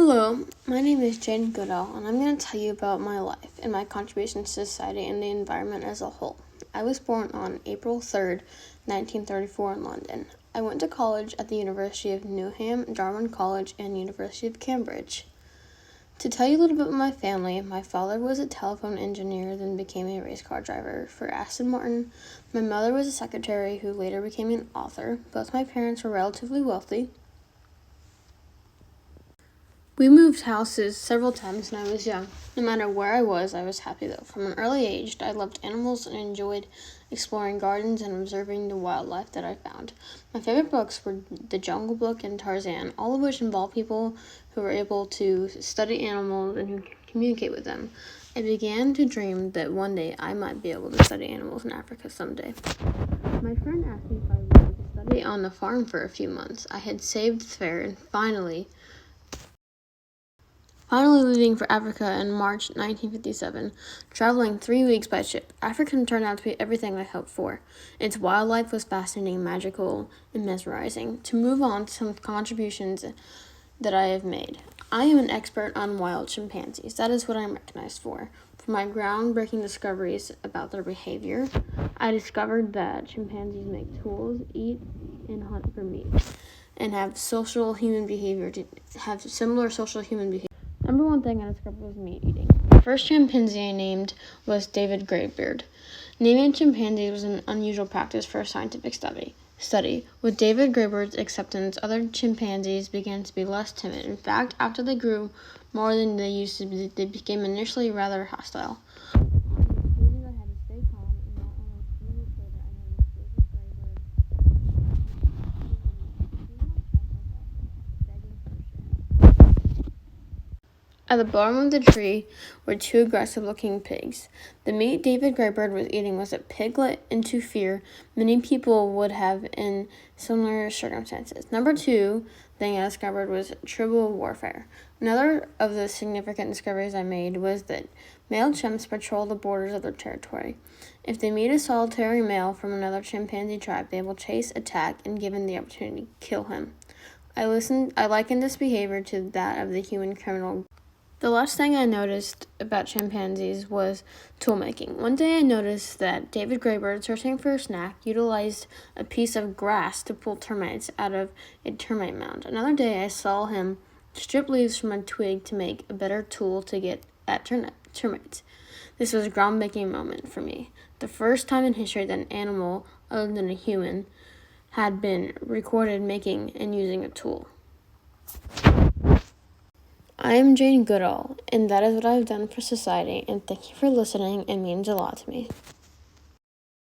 Hello, my name is Jane Goodall, and I'm going to tell you about my life and my contributions to society and the environment as a whole. I was born on April 3rd, 1934 in London. I went to college at the University of Newham, Darwin College, and University of Cambridge. To tell you a little bit about my family, my father was a telephone engineer, then became a race car driver for Aston Martin. My mother was a secretary who later became an author. Both my parents were relatively wealthy. We moved houses several times when I was young. No matter where I was happy though. From an early age, I loved animals and enjoyed exploring gardens and observing the wildlife that I found. My favorite books were The Jungle Book and Tarzan, all of which involved people who were able to study animals and who could communicate with them. I began to dream that one day I might be able to study animals in Africa someday. My friend asked me if I wanted to study on the farm for a few months. I had saved the fare and finally leaving for Africa in March 1957, traveling 3 weeks by ship. Africa turned out to be everything I hoped for. Its wildlife was fascinating, magical, and mesmerizing. To move on to some contributions that I have made. I am an expert on wild chimpanzees. That is what I'm recognized for. For my groundbreaking discoveries about their behavior, I discovered that chimpanzees make tools, eat, and hunt for meat, and have similar social human behavior. Number one thing I discovered was meat eating. The first chimpanzee I named was David Greybeard. Naming chimpanzees was an unusual practice for a scientific study. With David Greybeard's acceptance, other chimpanzees began to be less timid. In fact, after they grew more than they used to be, they became initially rather hostile. At the bottom of the tree were two aggressive-looking pigs. The meat David Greybeard was eating was a piglet into fear many people would have in similar circumstances. Number two thing I discovered was tribal warfare. Another of the significant discoveries I made was that male chimps patrol the borders of their territory. If they meet a solitary male from another chimpanzee tribe, they will chase, attack, and given the opportunity, kill him. I likened this behavior to that of the human criminal. The last thing I noticed about chimpanzees was tool making. One day I noticed that David Greybeard, searching for a snack, utilized a piece of grass to pull termites out of a termite mound. Another day I saw him strip leaves from a twig to make a better tool to get at termites. This was a groundbreaking moment for me. The first time in history that an animal, other than a human, had been recorded making and using a tool. I am Jane Goodall, and that is what I have done for society, and thank you for listening. It means a lot to me.